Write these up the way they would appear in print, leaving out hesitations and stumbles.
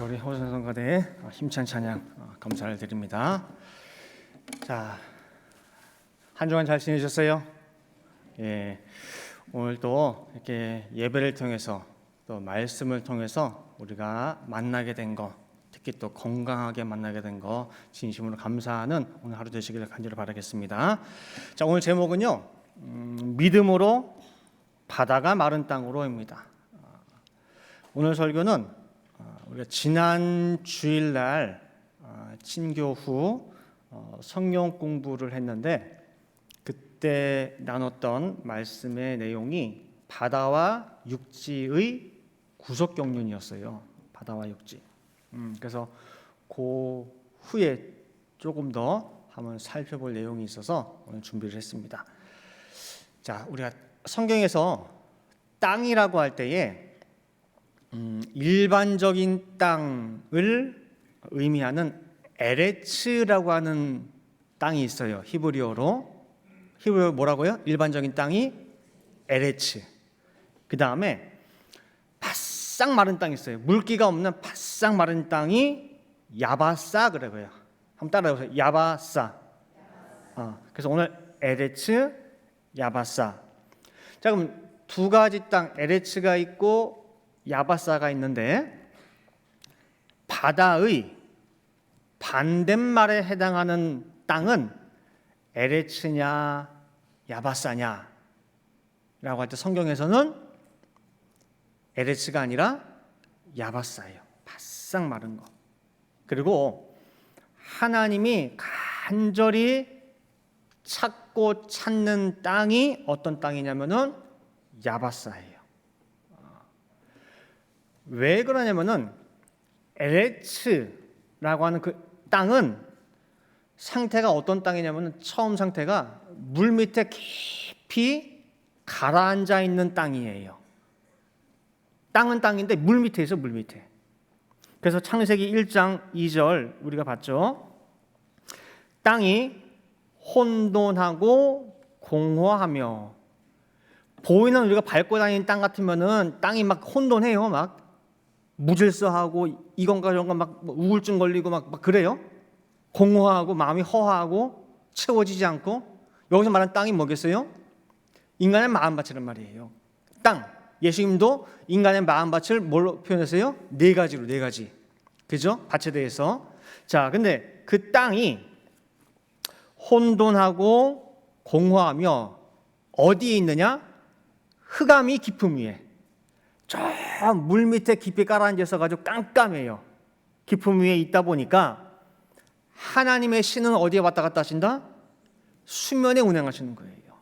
우리 호선성가대의 힘찬 찬양 감사를 드립니다. 자, 한 주간 잘 지내셨어요? 예, 오늘 또 이렇게 예배를 통해서 또 말씀을 통해서 우리가 만나게 된 거, 특히 또 건강하게 만나게 된 거 진심으로 감사하는 오늘 하루 되시기를 간절히 바라겠습니다. 자, 오늘 제목은요, 믿음으로 바다가 마른 땅으로입니다. 오늘 설교는 우리가 지난 주일날 친교 후 성경 공부를 했는데 그때 나눴던 말씀의 내용이 바다와 육지의 구속 경륜이었어요. 바다와 육지. 그래서 그 후에 조금 더 한번 살펴볼 내용이 있어서 오늘 준비를 했습니다. 자, 우리가 성경에서 땅이라고 할 때에 일반적인 땅을 의미하는 에레츠라고 하는 땅이 있어요. 히브리어로 뭐라고요? 일반적인 땅이 에레츠. 그 다음에 바싹 마른 땅이 있어요. 물기가 없는 바싹 마른 땅이 야바사 그래요. 한번 따라해보세요. 야바사. 그래서 오늘 에레츠, 야바사. 자, 그럼 두 가지 땅 에레츠가 있고 야바사가 있는데 바다의 반대말에 해당하는 땅은 에레츠냐 야바사냐 라고 할 때 성경에서는 에레츠가 아니라 야바사예요. 바싹 마른 거. 그리고 하나님이 간절히 찾고 찾는 땅이 어떤 땅이냐면은 야바사예요. 왜 그러냐면은 에레츠라고 하는 그 땅은 상태가 어떤 땅이냐면은 처음 상태가 물 밑에 깊이 가라앉아 있는 땅이에요. 땅은 땅인데 물 밑에 있어, 물 밑에. 그래서 창세기 1장 2절 우리가 봤죠. 땅이 혼돈하고 공허하며, 보이는 우리가 밟고 다니는 땅 같으면은 땅이 막 혼돈해요. 막 무질서하고 이건가 저건가 막 우울증 걸리고 막 그래요. 공허하고 마음이 허하고 채워지지 않고. 여기서 말하는 땅이 뭐겠어요? 인간의 마음밭이란 말이에요. 땅. 예수님도 인간의 마음밭을 뭘로 표현했어요? 네 가지로, 네 가지. 그죠? 밭에 대해서. 자, 근데 그 땅이 혼돈하고 공허하며 어디에 있느냐? 흑암이 깊음 위에. 저 물 밑에 깊이 깔아앉아서 가지고 깜깜해요. 깊음 위에 있다 보니까 하나님의 신은 어디에 왔다 갔다 하신다? 수면에 운행하시는 거예요.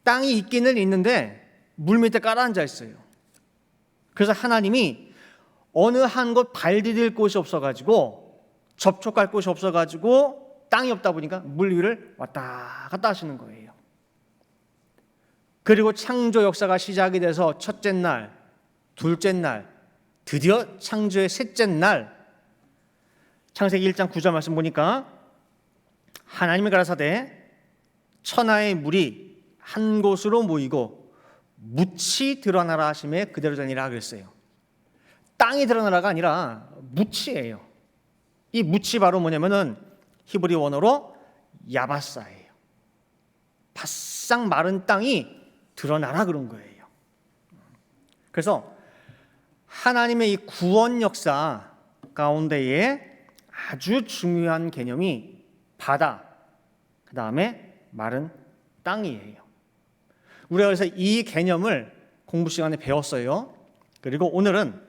땅이 있기는 있는데 물 밑에 깔아앉아 있어요. 그래서 하나님이 어느 한 곳 발 디딜 곳이 없어가지고 접촉할 곳이 없어가지고 땅이 없다 보니까 물 위를 왔다 갔다 하시는 거예요. 그리고 창조 역사가 시작이 돼서 첫째 날, 둘째 날, 드디어 창조의 셋째 날, 창세기 1장 9절 말씀 보니까 하나님이 가라사대 천하의 물이 한 곳으로 모이고 묻이 드러나라 하심에 그대로 되니라 그랬어요. 땅이 드러나라가 아니라 묻이에요. 이 묻이 바로 뭐냐면은 히브리 원어로 야바사예요. 바싹 마른 땅이 드러나라 그런 거예요. 그래서 하나님의 이 구원 역사 가운데에 아주 중요한 개념이 바다, 그 다음에 마른 땅이에요. 우리가 그래서 이 개념을 공부 시간에 배웠어요. 그리고 오늘은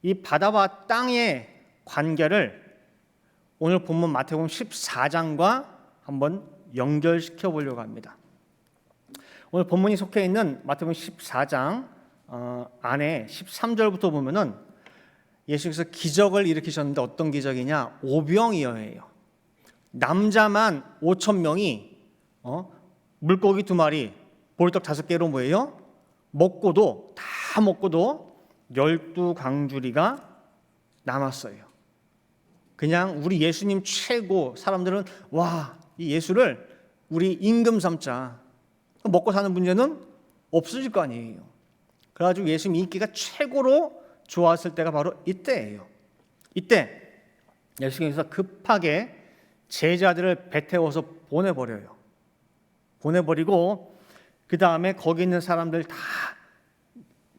이 바다와 땅의 관계를 오늘 본문 마태복음 14장과 한번 연결시켜 보려고 합니다. 오늘 본문이 속해 있는 마태복음 14장 안에 13절부터 보면은 예수께서 기적을 일으키셨는데 어떤 기적이냐? 오병이어예요. 남자만 5,000명이 물고기 2마리, 보리떡 5개로 뭐예요? 먹고도 12강주리가 남았어요. 그냥 우리 예수님 최고. 사람들은 와, 이 예수를 우리 임금 삼자. 먹고 사는 문제는 없어질 거 아니에요. 그래가지고 예수님 인기가 최고로 좋았을 때가 바로 이때예요. 이때 예수님께서 급하게 제자들을 배 태워서 보내버려요. 보내버리고 그 다음에 거기 있는 사람들 다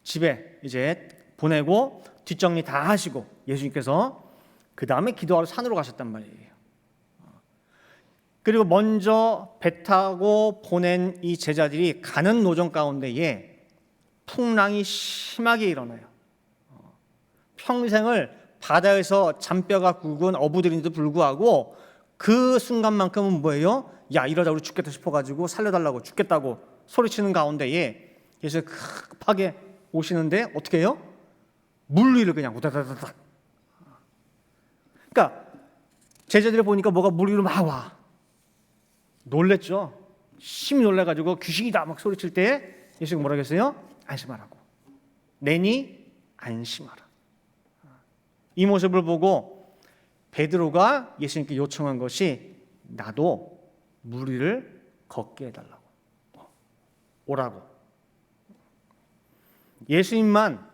집에 이제 보내고 뒷정리 다 하시고 예수님께서 그 다음에 기도하러 산으로 가셨단 말이에요. 그리고 먼저 배 타고 보낸 이 제자들이 가는 노정 가운데에 풍랑이 심하게 일어나요. 평생을 바다에서 잔뼈가 굵은 어부들인데도 불구하고 그 순간만큼은 뭐예요? 야, 이러다 우리 죽겠다 싶어가지고 살려달라고 죽겠다고 소리치는 가운데에 예수님이 급하게 오시는데 어떻게 해요? 물 위를 그냥 우다다다닥. 그러니까 제자들이 보니까 뭐가 물 위로 막 와. 놀랬죠. 심히 놀래가지고 귀신이다 막 소리칠 때 예수님이 뭐라고 했어요? 안심하라고. 내니 안심하라. 이 모습을 보고 베드로가 예수님께 요청한 것이 나도 물 위를 걷게 해달라고. 오라고. 예수님만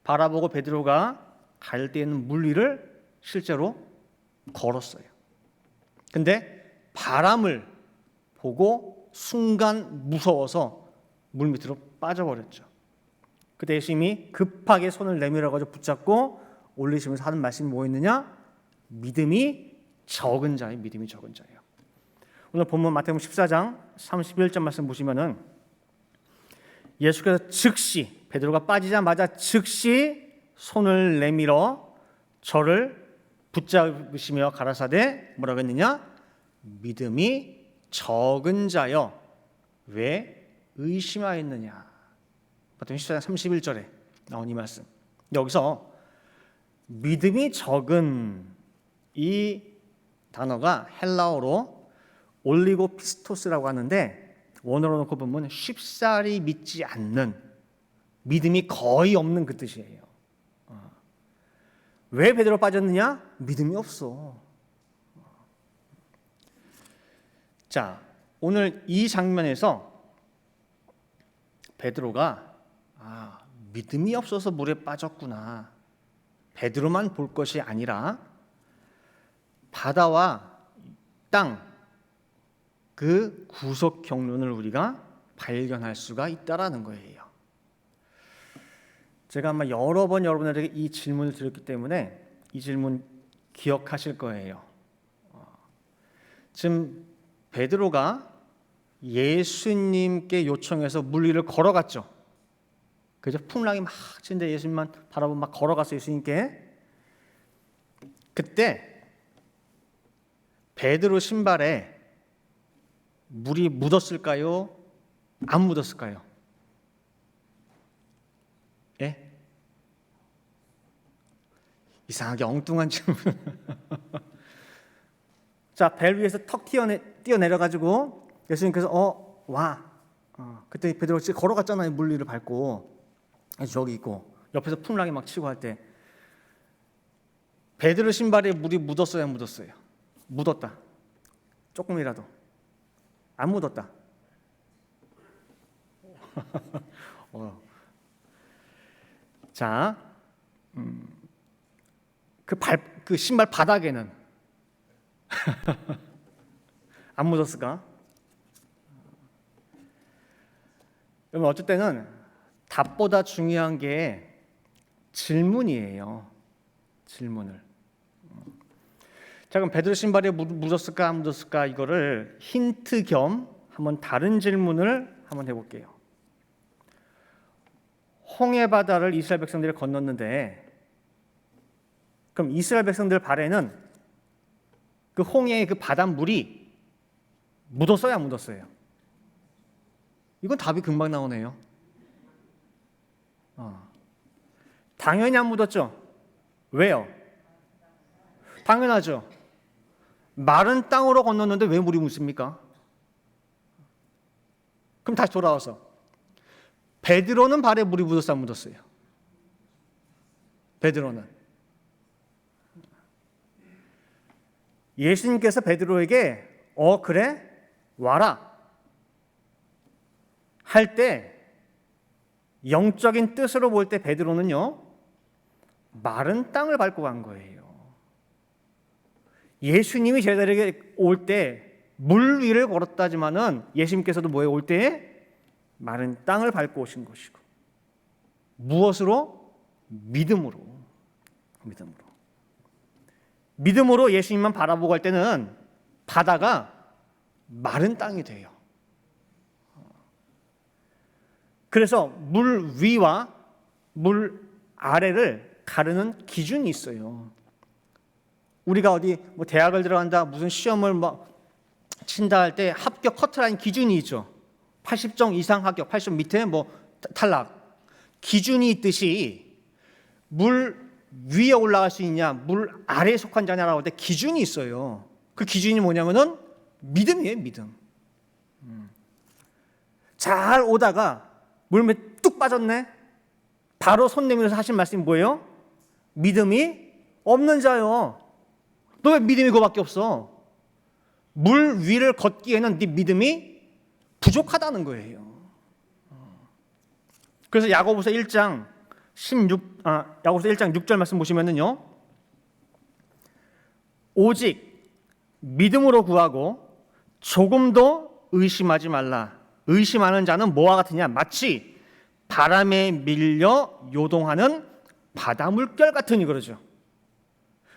바라보고 베드로가 갈 때에는 물 위를 실제로 걸었어요. 근데 바람을 보고 순간 무서워서 물 밑으로 빠져버렸죠. 그때 예수님이 급하게 손을 내밀어가지고 붙잡고 올리시면서 하는 말씀이 뭐였느냐? 믿음이 적은 자예요. 믿음이 적은 자예요. 오늘 본문 마태복음 14장 31절 말씀 보시면은 예수께서 즉시 베드로가 빠지자마자 즉시 손을 내밀어 저를 붙잡으시며 가라사대 뭐라고 했느냐? 믿음이 적은 자여 왜 의심하였느냐. 마태복음 14장 31절에 나온 이 말씀. 여기서 믿음이 적은 이 단어가 헬라어로 올리고 피스토스라고 하는데 원어로 놓고 보면 쉽사리 믿지 않는, 믿음이 거의 없는 그 뜻이에요. 왜 베드로 빠졌느냐? 믿음이 없어. 자, 오늘 이 장면에서 베드로가 믿음이 없어서 물에 빠졌구나. 베드로만 볼 것이 아니라 바다와 땅, 그 구속 경륜을 우리가 발견할 수가 있다라는 거예요. 제가 아마 여러 번 여러분들에게 이 질문을 드렸기 때문에 이 질문 기억하실 거예요. 지금 베드로가 예수님께 요청해서 물 위를 걸어갔죠. 그죠? 풍랑이 막 치는데 예수님만 바라보고 막 걸어갔어요. 예수님께. 그때 베드로 신발에 물이 묻었을까요? 안 묻었을까요? 예? 이상하게 엉뚱한 질문. 자, 벨 위에서 턱 뛰어내려가지고 예수님께서 와. 그때 베드로가 걸어갔잖아요. 물 위를 밟고. 저기 있고 옆에서 풍랑이 막 치고 할 때 베드로 신발에 물이 묻었어요? 안 묻었어요? 묻었다. 조금이라도. 안 묻었다. 자, 그 신발 바닥에는 안 묻었을까? 여러분, 어쩔 때는 답보다 중요한 게 질문이에요. 질문을. 자, 그럼 베드로 신발에 묻었을까 안 묻었을까 이거를 힌트 겸 한번 다른 질문을 한번 해볼게요. 홍해 바다를 이스라엘 백성들이 건넜는데 그럼 이스라엘 백성들 발에는 그 홍해의 그 바닷물이 묻었어요, 안 묻었어요? 이건 답이 금방 나오네요. 당연히 안 묻었죠. 왜요? 당연하죠. 마른 땅으로 건넜는데 왜 물이 묻습니까? 그럼 다시 돌아와서 베드로는 발에 물이 묻었어요, 안 묻었어요? 베드로는. 예수님께서 베드로에게 그래? 와라 할 때 영적인 뜻으로 볼 때 베드로는요 마른 땅을 밟고 간 거예요. 예수님이 제자들에게 올 때 물 위를 걸었다지만은 예수님께서도 뭐에 올 때에 마른 땅을 밟고 오신 것이고, 무엇으로? 믿음으로. 믿음으로 예수님만 바라보고 할 때는 바다가 마른 땅이 돼요. 그래서 물 위와 물 아래를 가르는 기준이 있어요. 우리가 어디 뭐 대학을 들어간다, 무슨 시험을 막 친다 할 때 합격 커트라인 기준이 있죠. 80점 이상 합격, 80점 밑에 뭐 탈락. 기준이 있듯이 물 위에 올라갈 수 있냐, 물 아래에 속한 자냐라고 할 때 기준이 있어요. 그 기준이 뭐냐면은 믿음이에요, 믿음. 잘 오다가 물에 뚝 빠졌네. 바로 손 내밀어서 하신 말씀이 뭐예요? 믿음이 없는 자요. 너 왜 믿음이 그거밖에 없어? 물 위를 걷기에는 네 믿음이 부족하다는 거예요. 그래서 야고보서 1장 6절 말씀 보시면은요, 오직 믿음으로 구하고 조금도 의심하지 말라. 의심하는 자는 뭐와 같으냐? 마치 바람에 밀려 요동하는 바다 물결 같으니 그러죠.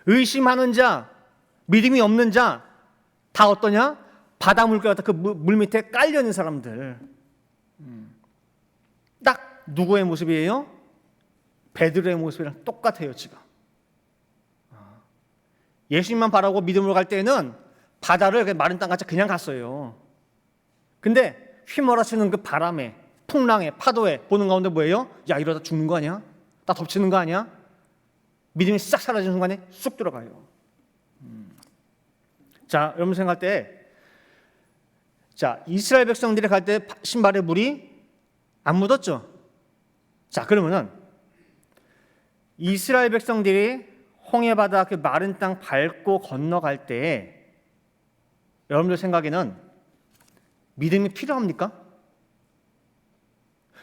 의심하는 자, 믿음이 없는 자, 다 어떠냐? 바다 물결 같은 그 물 밑에 깔려 있는 사람들. 딱 누구의 모습이에요? 베드로의 모습이랑 똑같아요, 지금. 예수님만 바라고 믿음으로 갈 때는 바다를 마른 땅같이 그냥 갔어요. 근데 휘몰아치는 그 바람에, 풍랑에, 파도에 보는 가운데 뭐예요? 야, 이러다 죽는 거 아니야? 나 덮치는 거 아니야? 믿음이 싹 사라지는 순간에 쑥 들어가요. 자, 여러분 생각할 때, 자, 이스라엘 백성들이 갈 때 신발에 물이 안 묻었죠? 자, 그러면은 이스라엘 백성들이 홍해바다 그 마른 땅 밟고 건너갈 때 여러분들 생각에는 믿음이 필요합니까?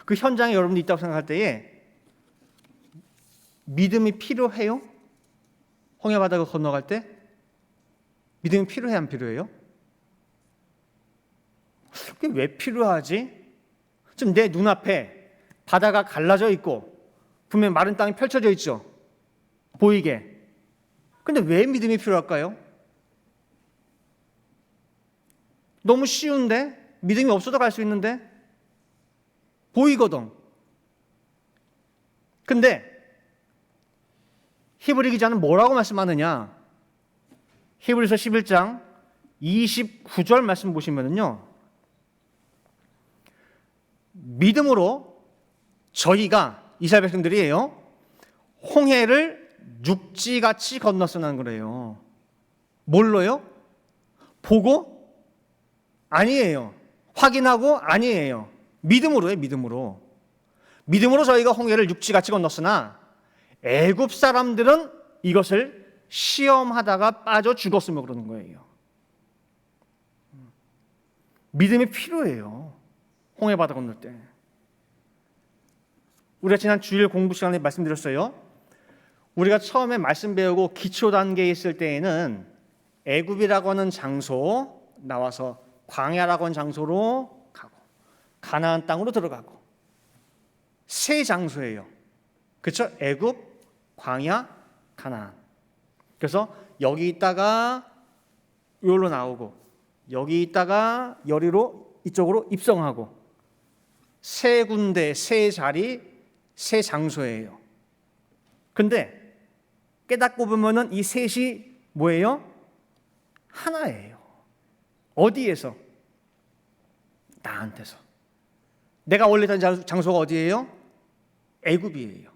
그 현장에 여러분들이 있다고 생각할 때에 믿음이 필요해요? 홍해바다를 건너갈 때 믿음이 필요해, 안 필요해요? 그게 왜 필요하지? 지금 내 눈앞에 바다가 갈라져 있고 분명히 마른 땅이 펼쳐져 있죠, 보이게. 근데 왜 믿음이 필요할까요? 너무 쉬운데? 믿음이 없어도 갈 수 있는데? 보이거든. 근데 히브리 기자는 뭐라고 말씀하느냐? 히브리서 11장 29절 말씀 보시면은요, 믿음으로 저희가, 이스라엘 백성들이에요, 홍해를 육지같이 건넜으는 거래요. 뭘로요? 보고? 아니에요. 확인하고? 아니에요. 믿음으로요, 믿음으로. 믿음으로 저희가 홍해를 육지같이 건넜으나 애굽 사람들은 이것을 시험하다가 빠져 죽었으며 그러는 거예요. 믿음이 필요해요, 홍해바다 건널 때. 우리가 지난 주일 공부 시간에 말씀드렸어요. 우리가 처음에 말씀 배우고 기초 단계에 있을 때에는 애굽이라고 하는 장소 나와서 광야라고 하는 장소로 가고 가나안 땅으로 들어가고 세 장소예요. 그렇죠? 애굽, 광야, 가나안. 그래서 여기 있다가 여기로 나오고 여기 있다가 여리로 이쪽으로 입성하고 세 군데, 세 자리, 세 장소예요. 근데 깨닫고 보면은 이 셋이 뭐예요? 하나예요. 어디에서? 나한테서. 내가 원래 있던 장소가 어디예요? 애굽이에요.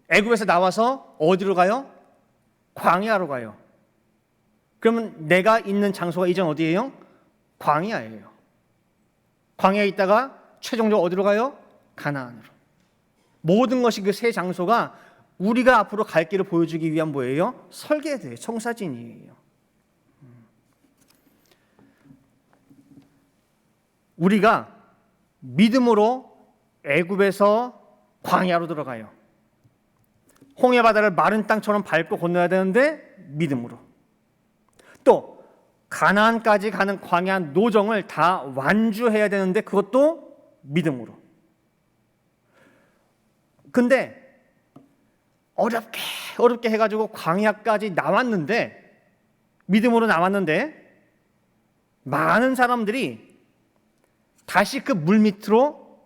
애굽에서 나와서 어디로 가요? 광야로 가요. 그러면 내가 있는 장소가 이젠 어디예요? 광야예요. 광야에 있다가 최종적으로 어디로 가요? 가나안으로. 모든 것이 그 세 장소가 우리가 앞으로 갈 길을 보여주기 위한 뭐예요? 설계도예요. 청사진이에요. 우리가 믿음으로 애굽에서 광야로 들어가요. 홍해 바다를 마른 땅처럼 밟고 건너야 되는데 믿음으로. 또 가나안까지 가는 광야 노정을 다 완주해야 되는데 그것도 믿음으로. 근데 어렵게 해가지고 광야까지 나왔는데, 믿음으로 나왔는데 많은 사람들이 다시 그 물 밑으로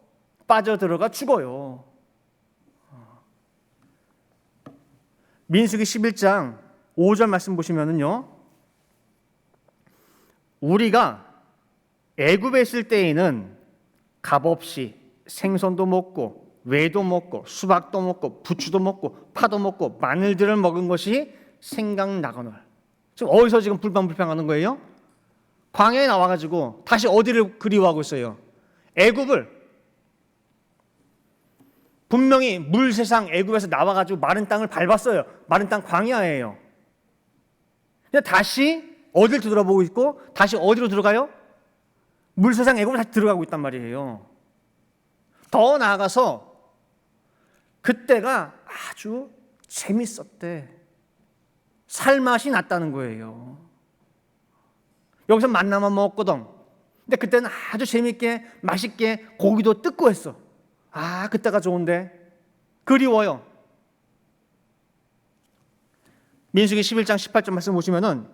빠져들어가 죽어요. 민수기 11장 5절 말씀 보시면은요, 우리가 애굽에 있을 때에는 값없이 생선도 먹고 외도 먹고 수박도 먹고 부추도 먹고 파도 먹고 마늘들을 먹은 것이 생각나거늘. 지금 어디서 지금 불평하는 거예요? 광야에 나와가지고 다시 어디를 그리워하고 있어요? 애굽을. 분명히 물세상 애굽에서 나와가지고 마른 땅을 밟았어요. 마른 땅 광야예요. 근데 다시 어디를 뒤돌아보고 있고 다시 어디로 들어가요? 물세상 애굽을 다시 들어가고 있단 말이에요. 더 나아가서 그때가 아주 재밌었대. 살맛이 났다는 거예요. 여기서 만나만 먹었거든. 근데 그때는 아주 재밌게 맛있게 고기도 뜯고 했어. 아, 그때가 좋은데 그리워요. 민수기 11장 18절 말씀 보시면은,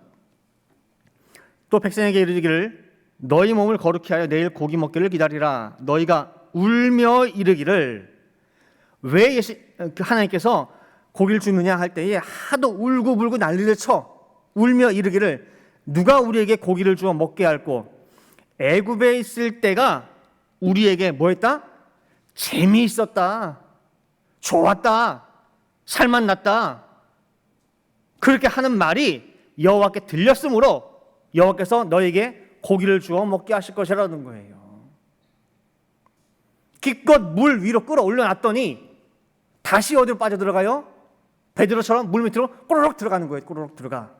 또 백성에게 이르기를 너희 몸을 거룩히 하여 내일 고기 먹기를 기다리라. 너희가 울며 이르기를, 왜 하나님께서 고기를 주느냐 할 때에 하도 울고 불고 난리를 쳐 울며 이르기를, 누가 우리에게 고기를 주어 먹게 할꼬? 애굽에 있을 때가 우리에게 뭐 했다? 재미있었다, 좋았다, 살맛 났다. 그렇게 하는 말이 여호와께 들렸으므로 여호와께서 너에게 고기를 주어 먹게 하실 것이라는 거예요. 기껏 물 위로 끌어올려 놨더니 다시 어디로 빠져들어가요? 베드로처럼 물 밑으로 꼬르륵 들어가는 거예요. 꼬르륵 들어가.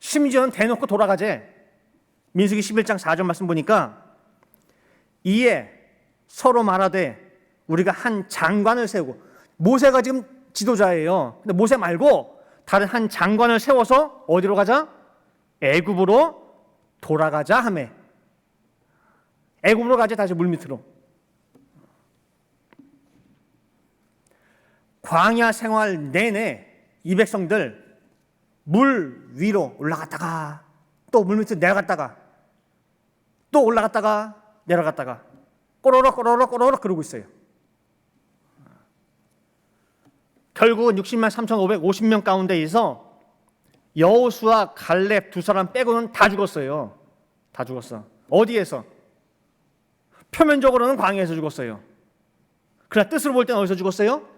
심지어는 대놓고 돌아가재. 민수기 11장 4절 말씀 보니까, 이에 서로 말하되 우리가 한 장관을 세우고, 모세가 지금 지도자예요. 근데 모세 말고 다른 한 장관을 세워서 어디로 가자? 애굽으로 돌아가자 하매. 애굽으로 가자. 다시 물 밑으로. 광야 생활 내내 이 백성들 물 위로 올라갔다가 또 물 밑으로 내려갔다가 또 올라갔다가 내려갔다가 꼬로록 그러고 있어요. 결국은 60만 3,550명 가운데에서 여호수아 갈렙 두 사람 빼고는 다 죽었어요. 다 죽었어. 어디에서? 표면적으로는 광야에서 죽었어요. 그러나 뜻으로 볼 때는 어디서 죽었어요?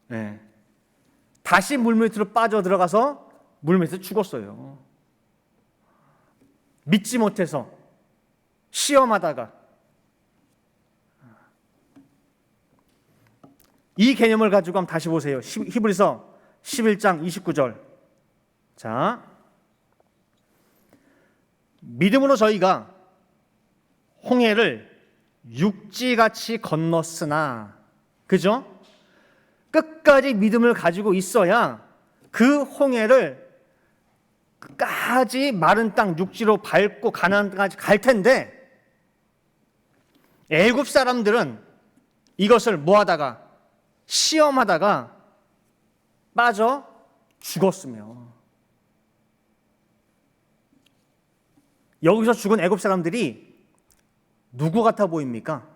네. 다시 물 밑으로 빠져 들어가서 물 밑에서 죽었어요. 믿지 못해서 시험하다가. 이 개념을 가지고 한번 다시 보세요. 히브리서 11장 29절. 자, 믿음으로 저희가 홍해를 육지같이 건넜으나, 그죠? 끝까지 믿음을 가지고 있어야 그 홍해를 끝까지 마른 땅 육지로 밟고 가나안까지 갈 텐데, 애굽 사람들은 이것을 뭐하다가 시험하다가 빠져 죽었으며, 여기서 죽은 애굽 사람들이 누구 같아 보입니까?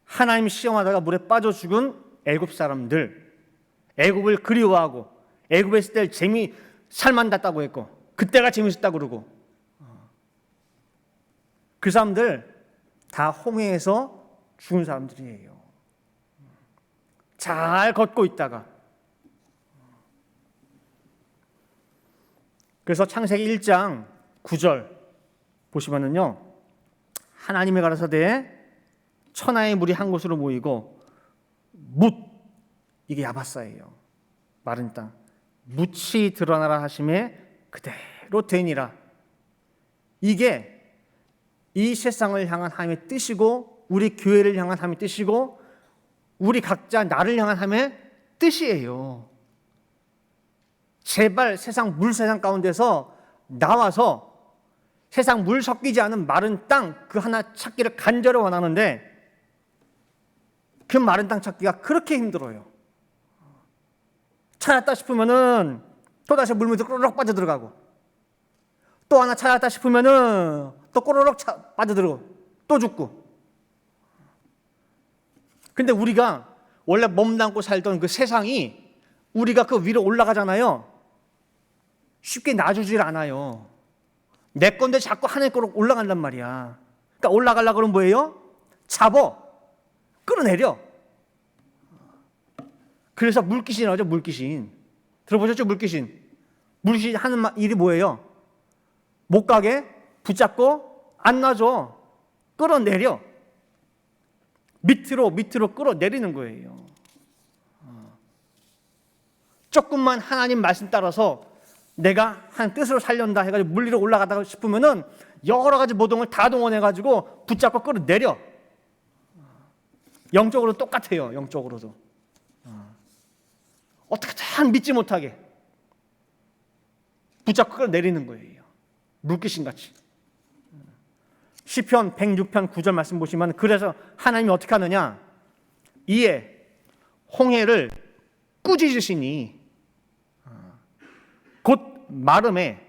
하나님 시험하다가 물에 빠져 죽은 애굽 사람들, 애굽을 그리워하고 애굽에 있을 때 재미 살만 났다고 했고 그때가 재밌었다고 그러고, 그 사람들 다 홍해에서 죽은 사람들이에요. 잘 걷고 있다가. 그래서 창세기 1장 9절 보시면은요, 하나님이 가라사대 천하의 물이 한 곳으로 모이고 뭇, 이게 야바사예요. 마른 땅. 뭇이 드러나라 하심에 그대로 되니라. 이게 이 세상을 향한 하나님의 뜻이고 우리 교회를 향한 하나님의 뜻이고 우리 각자 나를 향한 하나님의 뜻이에요. 제발 세상 물 세상 가운데서 나와서 세상 물 섞이지 않은 마른 땅 그 하나 찾기를 간절히 원하는데 그 마른 땅 찾기가 그렇게 힘들어요. 찾았다 싶으면은 또다시 물밑에 꼬르륵 빠져들어가고 또 하나 찾았다 싶으면은 또 꼬르륵 빠져들어가고 또 죽고. 근데 우리가 원래 몸담고 살던 그 세상이 우리가 그 위로 올라가잖아요. 쉽게 놔주질 않아요. 내 건데 자꾸 하나님 거로 올라간단 말이야. 그러니까 올라가려고 그러면 뭐예요? 잡어. 끌어내려. 그래서 물귀신이 나오죠. 물귀신. 들어보셨죠? 물귀신. 물귀신 하는 일이 뭐예요? 못 가게 붙잡고 안 놔줘. 끌어내려. 밑으로 끌어내리는 거예요. 조금만 하나님 말씀 따라서 내가 한 뜻으로 살련다 해가지고 물 위로 올라가다 싶으면은 여러 가지 모동을 다 동원해가지고 붙잡고 끌어내려. 영적으로 똑같아요. 영적으로도. 어떻게 참 믿지 못하게 붙잡고 끌어내리는 거예요. 물귀신같이. 시편 106편 9절 말씀 보시면 그래서 하나님이 어떻게 하느냐. 이에 홍해를 꾸짖으시니 곧 마름에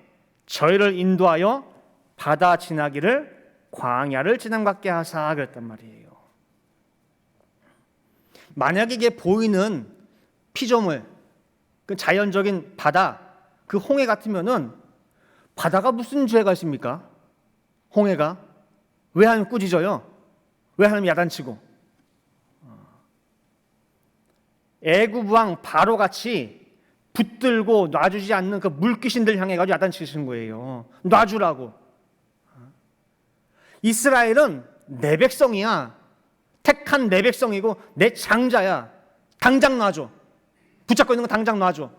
저희를 인도하여 바다 지나기를 광야를 지나가게 하사 그랬단 말이에요. 만약에 이게 보이는 피조물, 그 자연적인 바다, 그 홍해 같으면은 바다가 무슨 죄가 있습니까? 홍해가 왜 하나님 꾸짖어요? 왜 하나님 야단치고? 애굽 왕 바로 같이 붙들고 놔주지 않는 그 물귀신들 향해 가지고 야단치시는 거예요. 놔주라고. 이스라엘은 내 백성이야. 택한 내 백성이고 내 장자야. 당장 놔줘. 붙잡고 있는 거 당장 놔줘.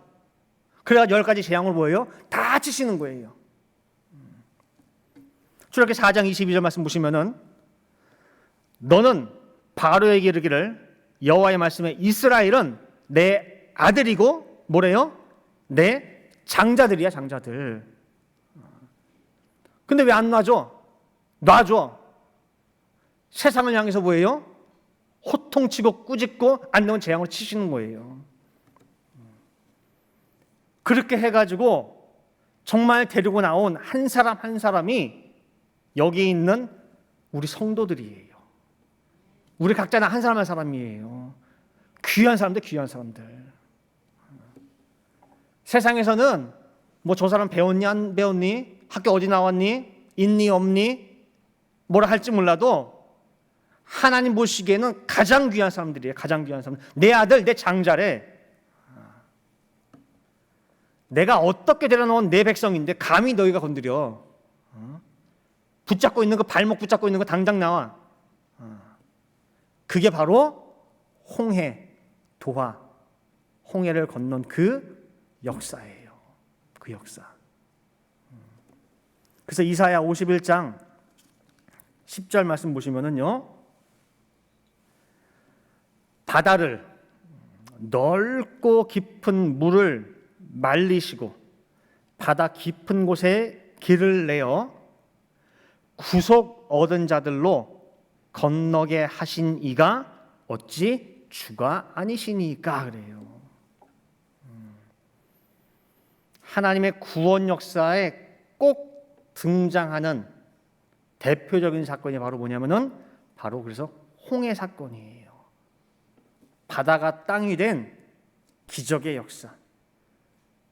그래야 10가지 재앙을 뭐예요? 다 치시는 거예요. 출애굽기 4장 22절 말씀 보시면은 너는 바로에게 이르기를 여호와의 말씀에 이스라엘은 내 아들이고 뭐래요? 내 장자들이야 장자들. 근데 왜 안 놔줘? 놔줘. 세상을 향해서 뭐예요? 호통치고 꾸짖고 안 되면 재앙으로 치시는 거예요. 그렇게 해가지고 정말 데리고 나온 한 사람 한 사람이 여기 있는 우리 성도들이에요. 우리 각자는 한 사람 한 사람이에요. 귀한 사람들, 귀한 사람들. 세상에서는 뭐 저 사람 배웠니 안 배웠니? 학교 어디 나왔니? 있니 없니? 뭐라 할지 몰라도 하나님 보시기에는 가장 귀한 사람들이에요. 가장 귀한 사람. 내 아들, 내 장자래. 내가 어떻게 데려놓은 내 백성인데 감히 너희가 건드려. 붙잡고 있는 거, 발목 붙잡고 있는 거 당장 나와. 그게 바로 홍해, 도화, 홍해를 건넌 그 역사예요. 그 역사. 그래서 이사야 51장 10절 말씀 보시면은요. 바다를 넓고 깊은 물을 말리시고 바다 깊은 곳에 길을 내어 구속 얻은 자들로 건너게 하신 이가 어찌 주가 아니시니까 그래요. 하나님의 구원 역사에 꼭 등장하는 대표적인 사건이 바로 뭐냐면은 바로 그래서 홍해 사건이에요. 바다가 땅이 된 기적의 역사.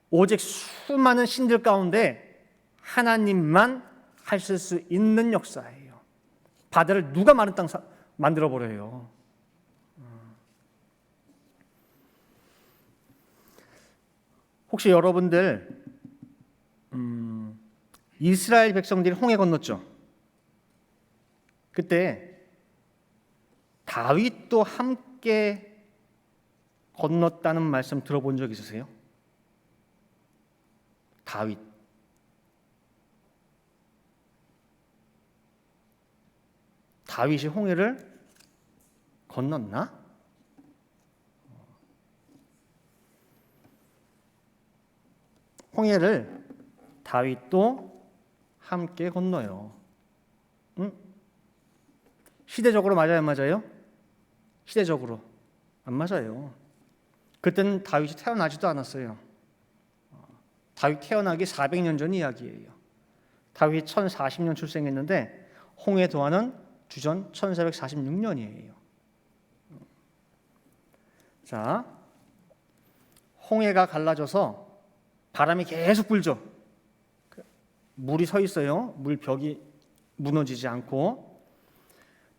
오직 수많은 신들 가운데 하나님만 하실 수 있는 역사예요. 바다를 누가 마른 땅 만들어 버려요. 혹시 여러분들 이스라엘 백성들이 홍해 건넜죠? 그때 다윗도 함께 건넜다는 말씀 들어본 적 있으세요? 다윗이 홍해를 건넜나? 홍해를 다윗도 함께 건너요. 응? 시대적으로 맞아요, 안 맞아요? 시대적으로 안 맞아요. 그때는 다윗이 태어나지도 않았어요. 다윗 태어나기 400년 전 이야기예요. 다윗 1040년 출생했는데 홍해 도하는 주전 1446년이에요. 자, 홍해가 갈라져서 바람이 계속 불죠. 물이 서 있어요. 물벽이 무너지지 않고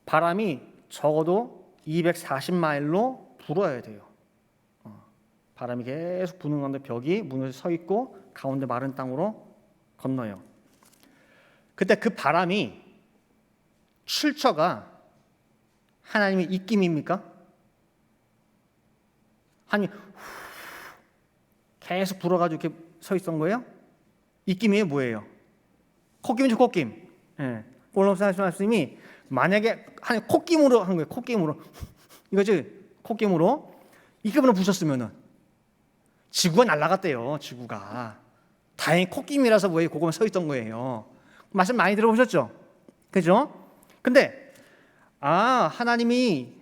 바람이 적어도 240마일로 불어야 돼요. 바람이 계속 부는 건데 벽이 무너져 서 있고 가운데 마른 땅으로 건너요. 그때 그 바람이 출처가 하나님의 입김입니까? 하나님 계속 불어가지고 이렇게 서 있던 거예요? 입김이 뭐예요? 콧김이죠, 콧김. 예. 올라오신 말씀이 만약에 하나님 콧김으로 한 거예요. 콧김으로 이거지. 콧김으로 입김으로 부셨으면은 지구가 날아갔대요. 지구가 다행히 콧김이라서 뭐예요? 그거만 서 있던 거예요. 말씀 많이 들어보셨죠? 그죠? 근데 하나님이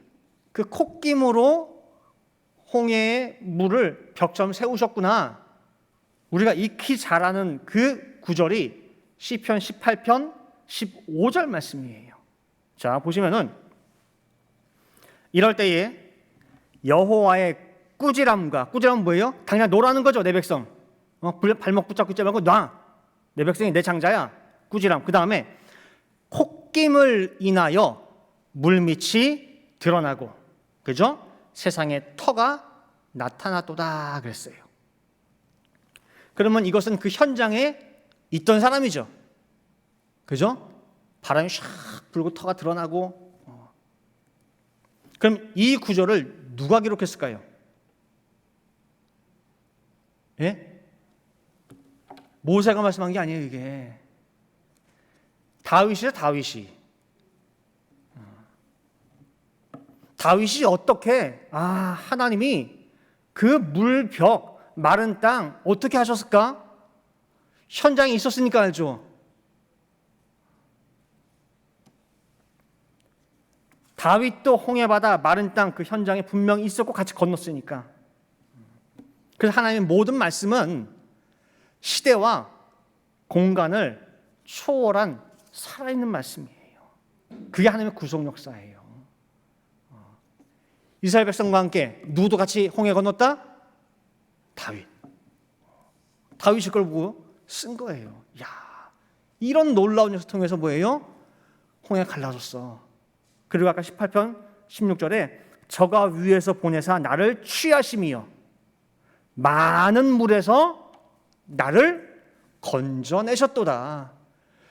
그 콧김으로 홍해의 물을 벽처럼 세우셨구나. 우리가 익히 잘 아는 그 구절이 시편 18편 15절 말씀이에요. 자, 보시면은 이럴 때에 여호와의 꾸지람과, 꾸지람은 뭐예요? 당장 노라는 거죠. 내 백성 발목 붙잡고 있지 말고 놔. 내 백성이 내 장자야. 꾸지람. 그 다음에 콧김을 인하여 물밑이 드러나고, 그죠? 세상에 터가 나타났도다 그랬어요. 그러면 이것은 그 현장에 있던 사람이죠. 그죠? 바람이 샥 불고 터가 드러나고. 그럼 이 구절을 누가 기록했을까요? 예? 모세가 말씀한 게 아니에요, 이게. 다윗이죠, 다윗이. 다윗이 어떻게 하나님이 그 물벽, 마른 땅 어떻게 하셨을까? 현장에 있었으니까 알죠. 다윗도 홍해바다 마른 땅 그 현장에 분명히 있었고 같이 건넜으니까. 그래서 하나님의 모든 말씀은 시대와 공간을 초월한 살아있는 말씀이에요. 그게 하나님의 구속 역사예요. 이스라엘 백성과 함께 누구도 같이 홍해 건넜다? 다윗. 다윗이 그걸 보고 쓴 거예요. 야, 이런 놀라운 역사 통해서 뭐예요? 홍해가 갈라졌어. 그리고 아까 18편 16절에 저가 위에서 보내사 나를 취하심이여 많은 물에서 나를 건져내셨도다.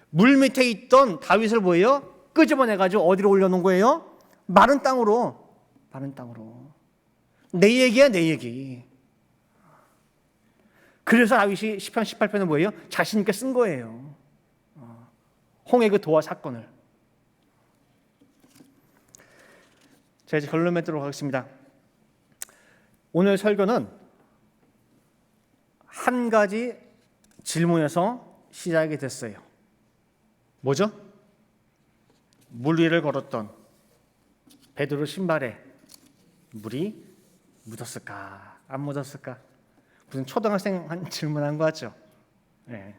물 밑에 있던 다윗을 뭐예요? 끄집어내가지고 어디로 올려놓은 거예요? 마른 땅으로. 마른 땅으로. 내 얘기야, 내 얘기. 그래서 다윗이 10편 18편은 뭐예요? 자신 있게 쓴 거예요. 홍해 그 도화 사건을. 자, 이제 결론 맺도록 하겠습니다. 오늘 설교는 한 가지 질문에서 시작이 됐어요. 뭐죠? 물 위를 걸었던 베드로 신발에 물이 묻었을까? 안 묻었을까? 무슨 초등학생 한 질문한 거 같죠? 네.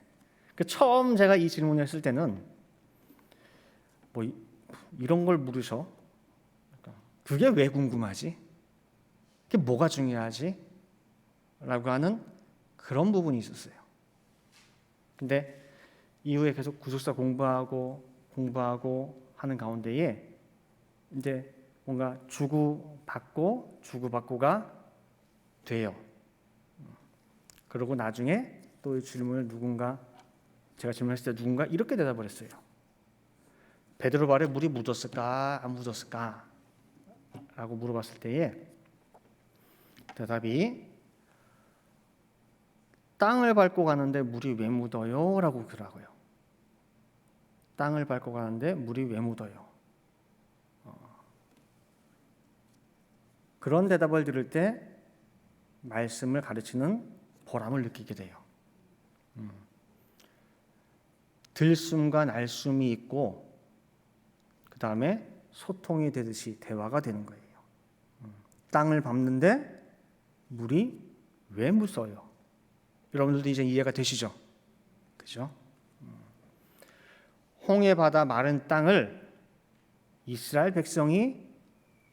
처음 제가 이 질문을 했을 때는 뭐 이런 걸 물으셔? 그게 왜 궁금하지? 그게 뭐가 중요하지? 라고 하는 그런 부분이 있었어요. 근데 이후에 계속 구속사 공부하고 하는 가운데에 이제 뭔가 주고받고가 돼요. 그리고 나중에 또 이 질문을 제가 질문했을 때 누군가 이렇게 대답을 했어요. 베드로 발에 물이 묻었을까 안 묻었을까? 라고 물어봤을 때에 대답이 땅을 밟고 가는데 물이 왜 묻어요? 라고 그러더라고요. 땅을 밟고 가는데 물이 왜 묻어요? 그런 대답을 들을 때 말씀을 가르치는 보람을 느끼게 돼요. 들숨과 날숨이 있고 그 다음에 소통이 되듯이 대화가 되는 거예요. 땅을 밟는데 물이 왜 무서워요? 여러분들도 이제 이해가 되시죠? 그죠? 홍해 바다 마른 땅을 이스라엘 백성이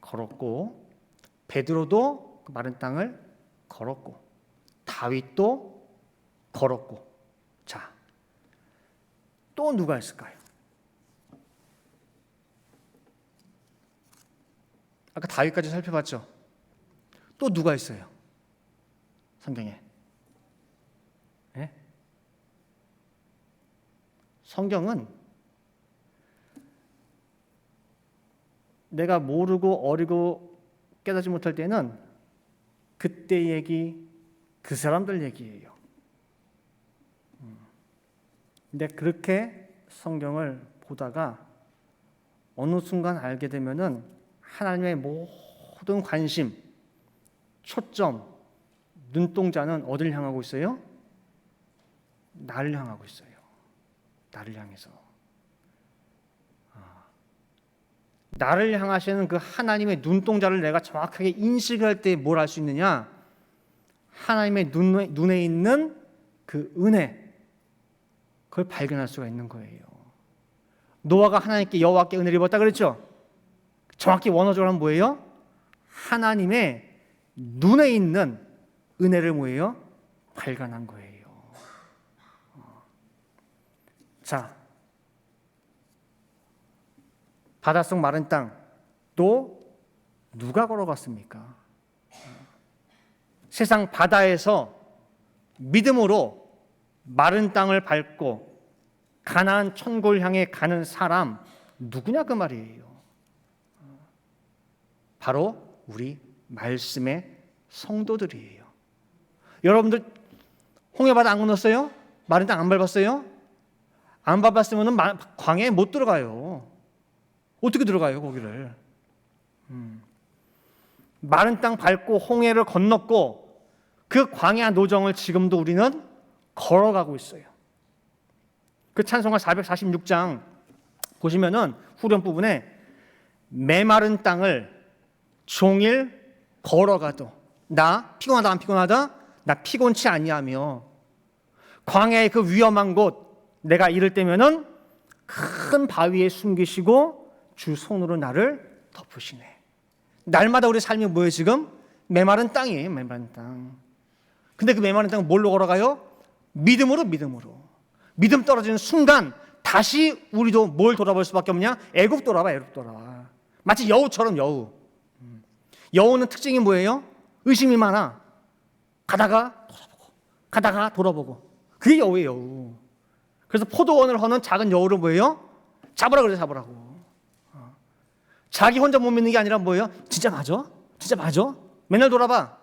걸었고 베드로도 그 마른 땅을 걸었고 다윗도 걸었고 자, 또 누가 있을까요? 아까 다윗까지 살펴봤죠? 또 누가 있어요? 성경에. 네? 성경은 내가 모르고 어리고 깨닫지 못할 때는 그때 얘기, 그 사람들 얘기예요. 근데 그렇게 성경을 보다가 어느 순간 알게 되면은 하나님의 모든 관심, 초점, 눈동자는 어디를 향하고 있어요? 나를 향하고 있어요. 나를 향해서. 나를 향하시는 그 하나님의 눈동자를 내가 정확하게 인식할 때 뭘 할 수 있느냐? 하나님의 눈에 있는 그 은혜, 그걸 발견할 수가 있는 거예요. 노아가 하나님께 여호와께 은혜를 입었다 그랬죠? 정확히 원어적으로 하면 뭐예요? 하나님의 눈에 있는 은혜를 뭐예요? 발견한 거예요. 자, 바닷속 마른 땅 또 누가 걸어갔습니까? 세상 바다에서 믿음으로 마른 땅을 밟고 가나안 천국을 향해 가는 사람 누구냐 그 말이에요. 바로 우리 말씀의 성도들이에요. 여러분들 홍해바다 안 건넜어요? 마른 땅 안 밟았어요? 안 밟았으면 광야에 못 들어가요. 어떻게 들어가요 거기를? 마른 땅 밟고 홍해를 건넜고 그 광야 노정을 지금도 우리는 걸어가고 있어요. 그 찬송가 446장 보시면은 후렴 부분에 메마른 땅을 종일 걸어가도 나 피곤하다 안 피곤하다? 나 피곤치 아니하며 광야의 그 위험한 곳 내가 이를 때면은 큰 바위에 숨기시고 주 손으로 나를 덮으시네. 날마다 우리 삶이 뭐예요 지금? 메마른 땅이에요. 메마른 땅. 근데 그 메마른 땅은 뭘로 걸어가요? 믿음으로. 믿음 떨어지는 순간 다시 우리도 뭘 돌아볼 수밖에 없냐? 애굽 돌아와. 마치 여우처럼 여우. 여우는 특징이 뭐예요? 의심이 많아. 가다가 돌아보고. 그게 여우예요, 여우. 그래서 포도원을 허는 작은 여우를 뭐예요? 잡으라고. 자기 혼자 못 믿는 게 아니라 뭐예요? 진짜 맞아? 맨날 돌아봐.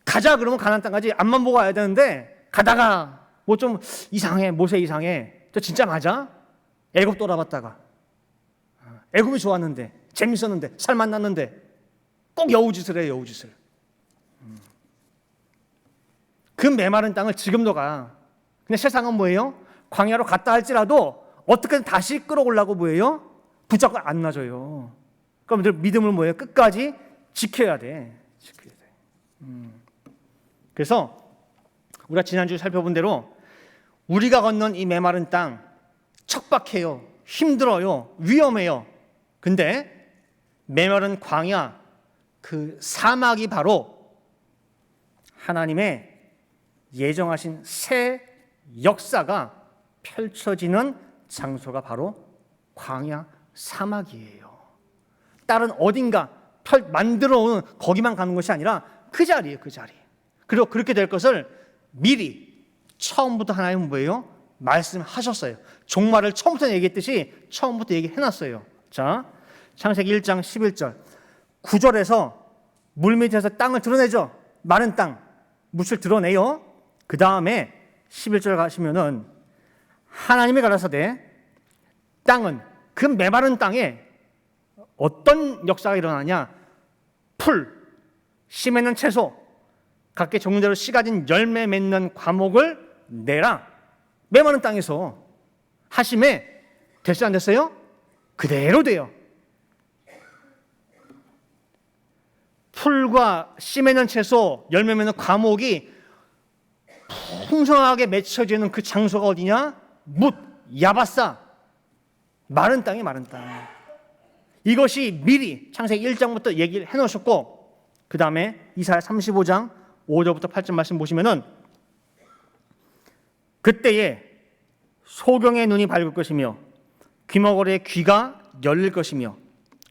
가자 그러면 가나안 땅까지 앞만 보고 와야 되는데 가다가 뭐 좀 이상해, 모세 이상해. 저 진짜 맞아? 애굽 돌아봤다가 애굽이 좋았는데 재밌었는데 살맛났는데 꼭 여우짓을 해요. 여우짓을. 그 메마른 땅을 지금도 가. 근데 세상은 뭐예요? 광야로 갔다 할지라도 어떻게든 다시 끌어오려고 뭐예요? 붙잡고 안 놔줘요. 그럼 믿음을 뭐예요? 끝까지 지켜야 돼. 그래서 우리가 지난주에 살펴본 대로 우리가 건넌 이 메마른 땅 척박해요. 힘들어요. 위험해요. 근데 메마른 광야 그 사막이 바로 하나님의 예정하신 새 역사가 펼쳐지는 장소가 바로 광야 사막이에요. 다른 어딘가 만들어 오는 거기만 가는 것이 아니라 그 자리예요. 그 자리. 그리고 그렇게 될 것을 미리 처음부터 하나님은 뭐예요? 말씀하셨어요. 종말을 처음부터 얘기했듯이 처음부터 얘기해놨어요. 자, 창세기 1장 11절 9절에서 물밑에서 땅을 드러내죠. 마른 땅, 묻을 드러내요. 그 다음에 11절 가시면은 하나님이 가라사대 땅은 그 메마른 땅에 어떤 역사가 일어나냐? 풀, 씨 맺는 채소, 각기 종류대로 씨 가진 열매 맺는 과목을 내라. 메마른 땅에서 하심에 됐어요, 안 됐어요? 그대로 돼요. 풀과 씨 맺는 채소, 열매 맺는 과목이 풍성하게 맺혀지는 그 장소가 어디냐? 뭇, 야바사, 마른 땅이 마른 땅. 이것이 미리 창세기 1장부터 얘기를 해놓으셨고, 그 다음에 이사야 35장 5절부터 8절 말씀 보시면은 그때에 소경의 눈이 밝을 것이며 귀머거리의 귀가 열릴 것이며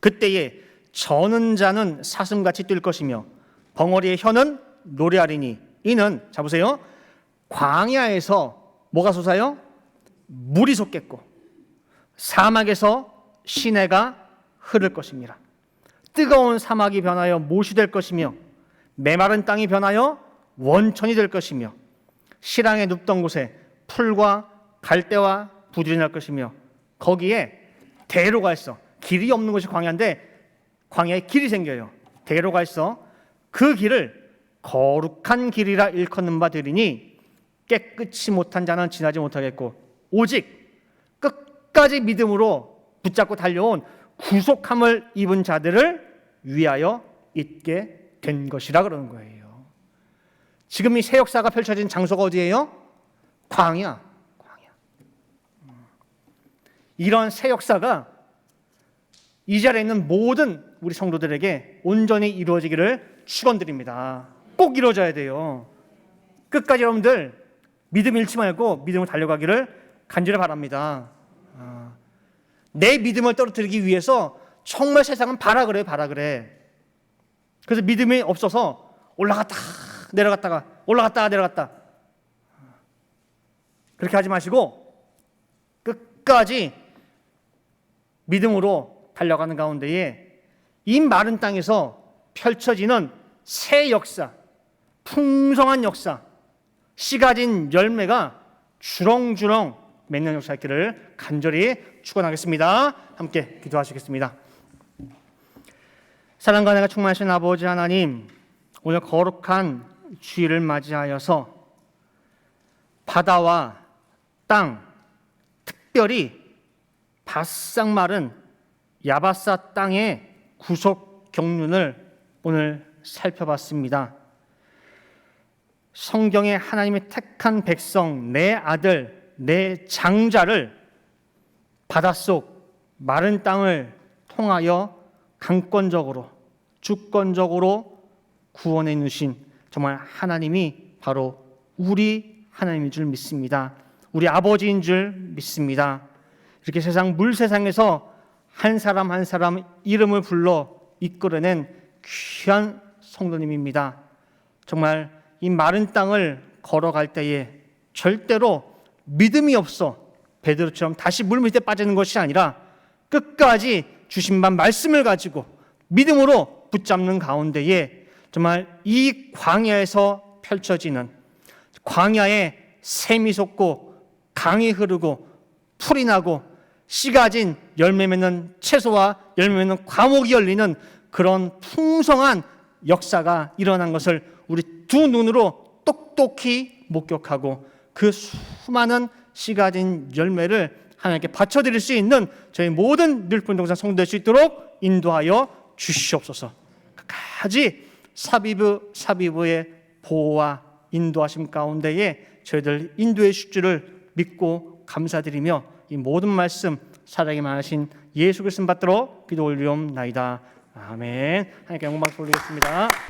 그때에 저는 자는 사슴같이 뛸 것이며 벙어리의 혀는 노래하리니 이는 자 보세요. 광야에서 뭐가 솟아요? 물이 솟겠고 사막에서 시내가 흐를 것입니다. 뜨거운 사막이 변하여 못이 될 것이며 메마른 땅이 변하여 원천이 될 것이며 실황에 눕던 곳에 풀과 갈대와 부들이 날 것이며 거기에 대로가 있어. 길이 없는 곳이 광야인데 광야에 길이 생겨요. 대로가 있어. 그 길을 거룩한 길이라 일컫는 바 되리니 깨끗이 못한 자는 지나지 못하겠고 오직 끝까지 믿음으로 붙잡고 달려온 구속함을 입은 자들을 위하여 있게 된 것이라 그러는 거예요. 지금 이 새 역사가 펼쳐진 장소가 어디예요? 광야. 이런 새 역사가 이 자리에 있는 모든 우리 성도들에게 온전히 이루어지기를 축원드립니다. 꼭 이루어져야 돼요. 끝까지 여러분들 믿음 잃지 말고 믿음으로 달려가기를 간절히 바랍니다. 내 믿음을 떨어뜨리기 위해서 정말 세상은 봐라 그래. 그래서 믿음이 없어서 올라갔다 내려갔다가 올라갔다가 내려갔다. 그렇게 하지 마시고 끝까지 믿음으로 달려가는 가운데에 이 마른 땅에서 펼쳐지는 새 역사, 풍성한 역사, 씨 가진 열매가 주렁주렁 맺는 역사 있기를 간절히 축원하겠습니다. 함께 기도하시겠습니다. 사랑과 은혜가 충만하신 아버지 하나님, 오늘 거룩한 주일을 맞이하여서 바다와 땅, 특별히 바싹 마른 야바사 땅의 구속 경륜을 오늘 살펴봤습니다. 성경에 하나님이 택한 백성, 내 아들, 내 장자를 바닷속 마른 땅을 통하여 강권적으로, 주권적으로 구원해 주신 정말 하나님이 바로 우리 하나님인 줄 믿습니다. 우리 아버지인 줄 믿습니다. 이렇게 세상 물세상에서 한 사람 한 사람 이름을 불러 이끌어낸 귀한 성도님입니다. 정말 이 마른 땅을 걸어갈 때에 절대로 믿음이 없어 베드로처럼 다시 물 밑에 빠지는 것이 아니라 끝까지 주신 바 말씀을 가지고 믿음으로 붙잡는 가운데에 정말 이 광야에서 펼쳐지는 광야에 샘이 솟고 강이 흐르고 풀이 나고 씨 가진 열매 맺는 채소와 열매 맺는 과목이 열리는 그런 풍성한 역사가 일어난 것을 우리 두 눈으로 똑똑히 목격하고 그 수많은 씨 가진 열매를 하나님께 바쳐드릴 수 있는 저희 모든 늘뿐동산 성도 될 수 있도록 인도하여 주시옵소서. 끝까지 사비부의 보호와 인도하심 가운데에 저희들 인도해 주실 줄을 믿고 감사드리며 이 모든 말씀 사랑이 많으신 예수 그리스도 받들어 기도 올리옵나이다. 아멘. 하나님께 영광 돌리겠습니다.